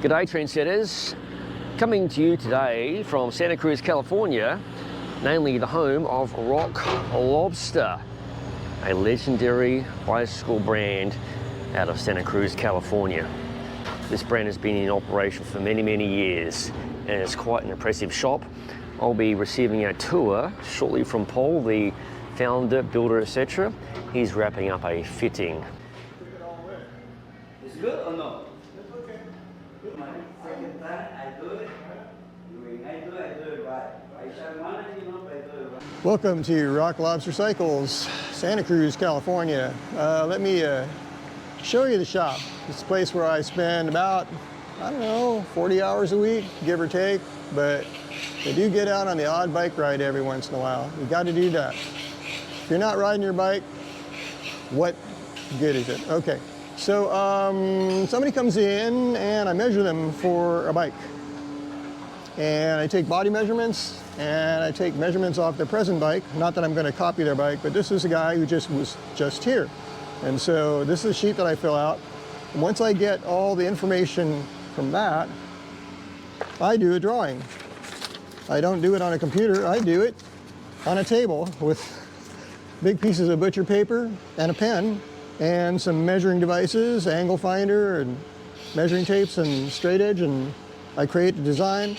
G'day trendsetters, coming to you today from Santa Cruz, California, namely the home of Lobster, a legendary bicycle brand out of Santa Cruz, California. This brand has been in operation for many years and it's quite an impressive shop. I'll be receiving a tour shortly from Paul, the founder, builder, etc. He's wrapping up a fitting. It's good or no? It's okay. My second time I do it. When I do it right. I shall manage, I do it right. Welcome to Rock Lobster Cycles, Santa Cruz, California. Let me show you the shop. It's a place where I spend about, 40 hours a week, give or take, but I do get out on the odd bike ride every once in a while. You got to do that. If you're not riding your bike, what good is it? Okay, so somebody comes in and I measure them for a bike. And I take body measurements and I take measurements off their present bike. Not that I'm going to copy their bike, but this is a guy who was just here. And so this is a sheet that I fill out. And once I get all the information from that, I do a drawing. I don't do it on a computer, I do it on a table with big pieces of butcher paper and a pen and some measuring devices, angle finder and measuring tapes and straight edge, and I create the design.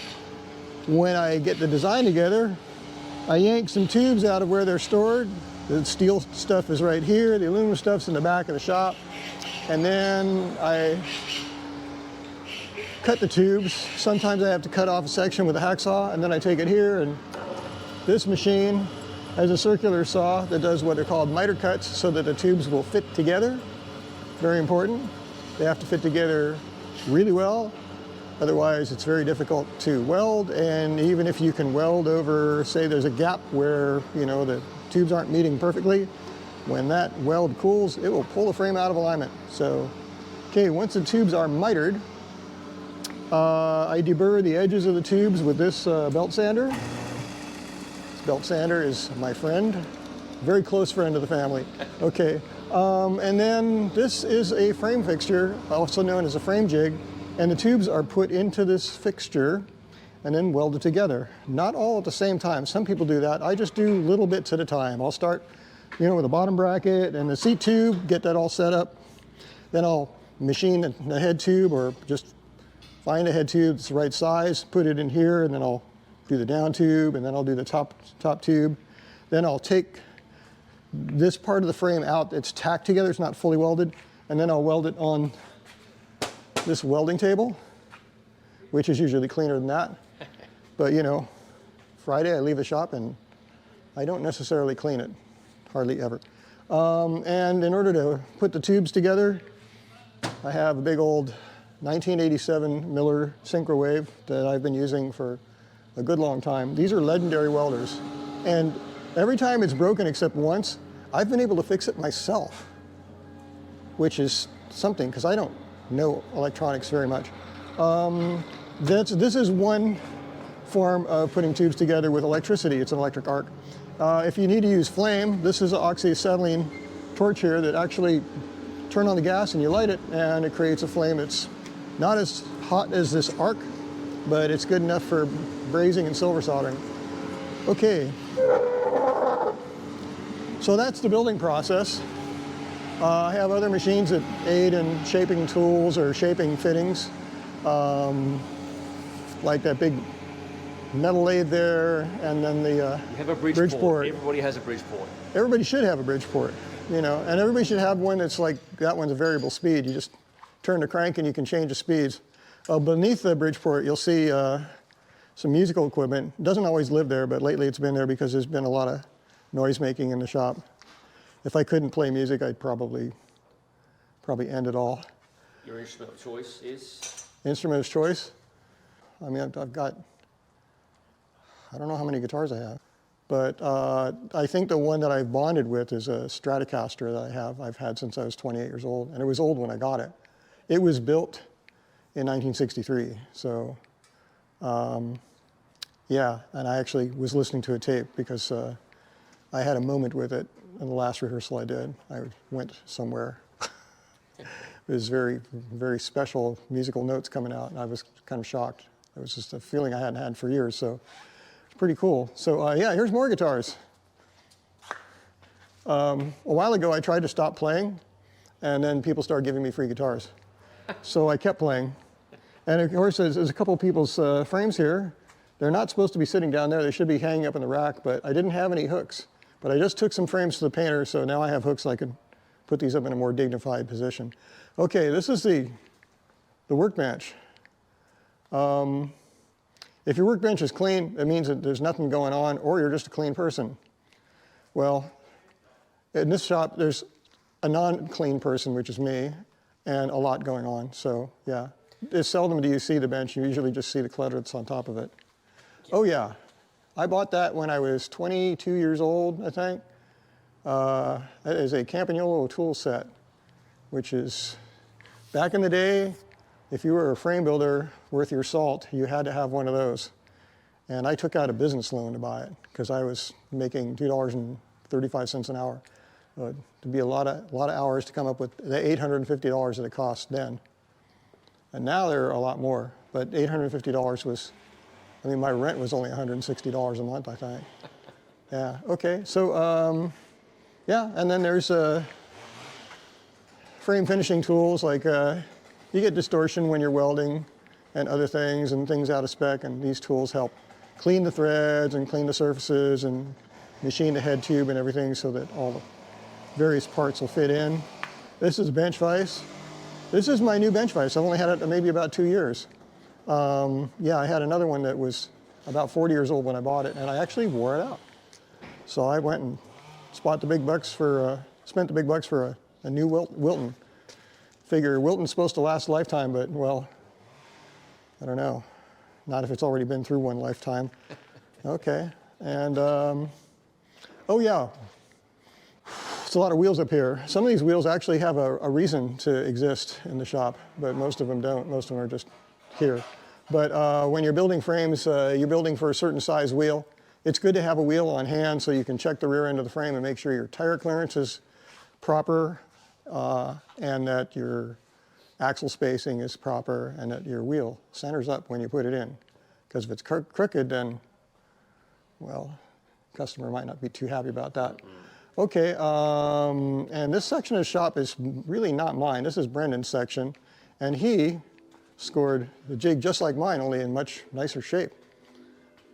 When I get the design together, I yank some tubes out of where they're stored. The steel stuff is right here, the aluminum stuff's in the back of the shop, and then I cut the tubes. Sometimes I have to cut off a section with a hacksaw, and then I take it here, and this machine has a circular saw that does what are called miter cuts so that the tubes will fit together. Very important. They have to fit together really well. Otherwise, it's very difficult to weld, and even if you can weld over, say there's a gap where, the tubes aren't meeting perfectly, when that weld cools, it will pull the frame out of alignment. So, okay, once the tubes are mitered, I deburr the edges of the tubes with this belt sander. This belt sander is my friend, very close friend of the family. Okay, and then this is a frame fixture, also known as a frame jig. And the tubes are put into this fixture and then welded together. Not all at the same time. Some people do that. I just do little bits at a time. I'll start, with a bottom bracket and the seat tube, get that all set up. Then I'll machine the head tube, or just find a head tube that's the right size, put it in here, and then I'll do the down tube, and then I'll do the top tube. Then I'll take this part of the frame out that's tacked together, it's not fully welded, and then I'll weld it on this welding table, which is usually cleaner than that. But Friday I leave the shop and I don't necessarily clean it, hardly ever. And in order to put the tubes together, I have a big old 1987 Miller Synchrowave that I've been using for a good long time. These are legendary welders. And every time it's broken except once, I've been able to fix it myself, which is something, because I don't know electronics very much. This is one form of putting tubes together with electricity. It's an electric arc. If you need to use flame, this is an oxyacetylene torch here that actually turn on the gas and you light it and it creates a flame. It's not as hot as this arc, but it's good enough for brazing and silver soldering. Okay, so that's the building process. I have other machines that aid in shaping tools or shaping fittings, like that big metal lathe there, and then the You have a Bridgeport. Everybody has a Bridgeport. Everybody should have a Bridgeport, and everybody should have one that's like, that one's a variable speed. You just turn the crank and you can change the speeds. Beneath the Bridgeport, you'll see some musical equipment. It doesn't always live there, but lately it's been there because there's been a lot of noise making in the shop. If I couldn't play music, I'd probably end it all. Your instrument of choice is? Instrument of choice? I mean, I've got, I don't know how many guitars I have, but I think the one that I've bonded with is a Stratocaster that I've had since I was 28 years old, and it was old when I got it. It was built in 1963, so yeah, and I actually was listening to a tape because I had a moment with it in the last rehearsal I did. I went somewhere was very, very special musical notes coming out, and I was kind of shocked. It was just a feeling I hadn't had for years, so it's pretty cool. So yeah, here's more guitars. A while ago, I tried to stop playing, and then people started giving me free guitars. So I kept playing. And of course, there's a couple people's frames here. They're not supposed to be sitting down there. They should be hanging up in the rack, but I didn't have any hooks. But I just took some frames to the painter, so now I have hooks. I could put these up in a more dignified position. Okay, this is the workbench. If your workbench is clean, it means that there's nothing going on, or you're just a clean person. Well, in this shop, there's a non-clean person, which is me, and a lot going on. So yeah, it's seldom do you see the bench. You usually just see the clutter that's on top of it. Oh yeah, I bought that when I was 22 years old, I think. That is a Campagnolo tool set, which is, back in the day, if you were a frame builder worth your salt, you had to have one of those. And I took out a business loan to buy it because I was making $2.35 an hour. To be a lot of hours to come up with the $850 that it cost then. And now they're a lot more, but $850 was, I mean, my rent was only $160 a month, I think. Yeah, okay, so yeah, and then there's frame finishing tools, like you get distortion when you're welding and other things and things out of spec, and these tools help clean the threads and clean the surfaces and machine the head tube and everything so that all the various parts will fit in. This is a bench vise. This is my new bench vise. I've only had it maybe about 2 years. Yeah, I had another one that was about 40 years old when I bought it, and I actually wore it out. So I went and spent the big bucks for a new Wilton. Figure Wilton's supposed to last a lifetime, but well, I don't know. Not if it's already been through one lifetime. Okay, and oh yeah. It's a lot of wheels up here. Some of these wheels actually have a reason to exist in the shop, but most of them don't. Most of them are just here. But when you're building frames, you're building for a certain size wheel. It's good to have a wheel on hand so you can check the rear end of the frame and make sure your tire clearance is proper and that your axle spacing is proper and that your wheel centers up when you put it in. Because if it's crooked, then, well, the customer might not be too happy about that. Okay, and this section of the shop is really not mine. This is Brendan's section, and he scored the jig just like mine, only in much nicer shape.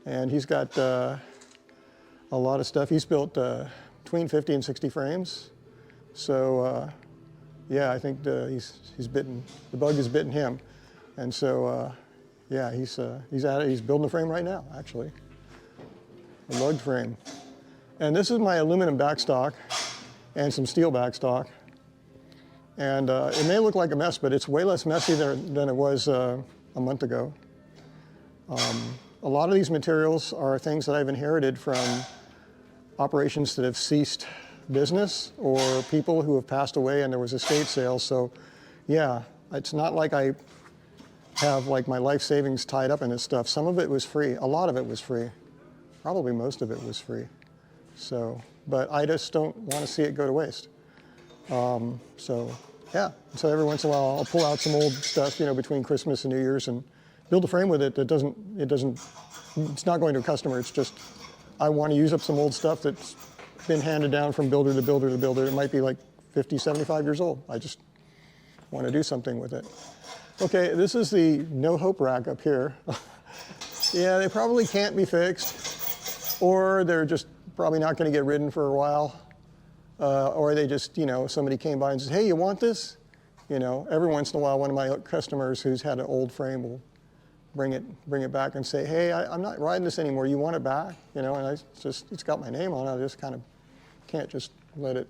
And he's got a lot of stuff. He's built between 50 and 60 frames. So yeah, I think he's bitten, the bug has bitten him. And so yeah, he's at it. He's building a frame right now, actually, a lugged frame. And this is my aluminum backstock and some steel backstock. And it may look like a mess, but it's way less messy than it was a month ago. A lot of these materials are things that I've inherited from operations that have ceased business or people who have passed away and there was estate sales. So yeah, it's not like I have like my life savings tied up in this stuff. Some of it was free. A lot of it was free. Probably most of it was free. So, but I just don't want to see it go to waste. So yeah, so every once in a while I'll pull out some old stuff, you know, between Christmas and New Year's and build a frame with it that it's not going to a customer. It's just, I want to use up some old stuff that's been handed down from builder to builder to builder. It might be like 50, 75 years old. I just want to do something with it. Okay, this is the no hope rack up here. Yeah, they probably can't be fixed, or they're just probably not going to get ridden for a while. Or they just, you know, somebody came by and said, hey, you want this? You know, every once in a while, one of my customers who's had an old frame will bring it back and say, hey, I'm not riding this anymore. You want it back? You know, and it's got my name on it. I just kind of can't just let it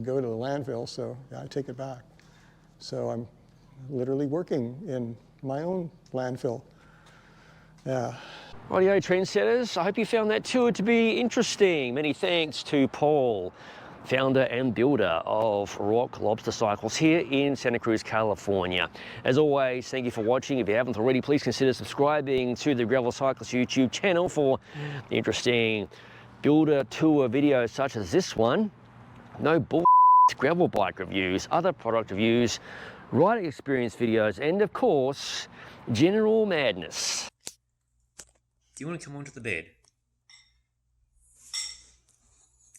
go to the landfill. So yeah, I take it back. So I'm literally working in my own landfill. Yeah. Rightio, trendsetters. I hope you found that tour to be interesting. Many thanks to Paul, founder and builder of Rock Lobster Cycles here in Santa Cruz, California. As always, thank you for watching. If you haven't already, please consider subscribing to the Gravel Cyclist YouTube channel for interesting builder tour videos such as this one. No bull gravel bike reviews, other product reviews, riding experience videos, and of course, general madness. Do you want to come onto the bed?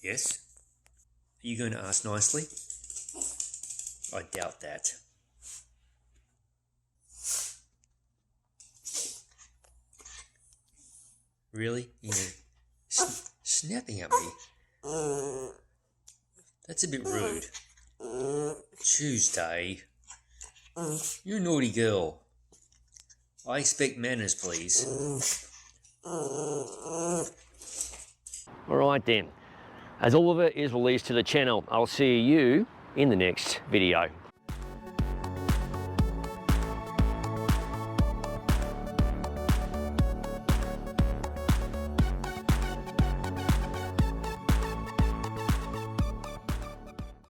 Yes? Are you going to ask nicely? I doubt that. Really? You know, snapping at me? That's a bit rude. Tuesday. You're a naughty girl. I expect manners, please. Alright then, as all of it is released to the channel, I'll see you in the next video.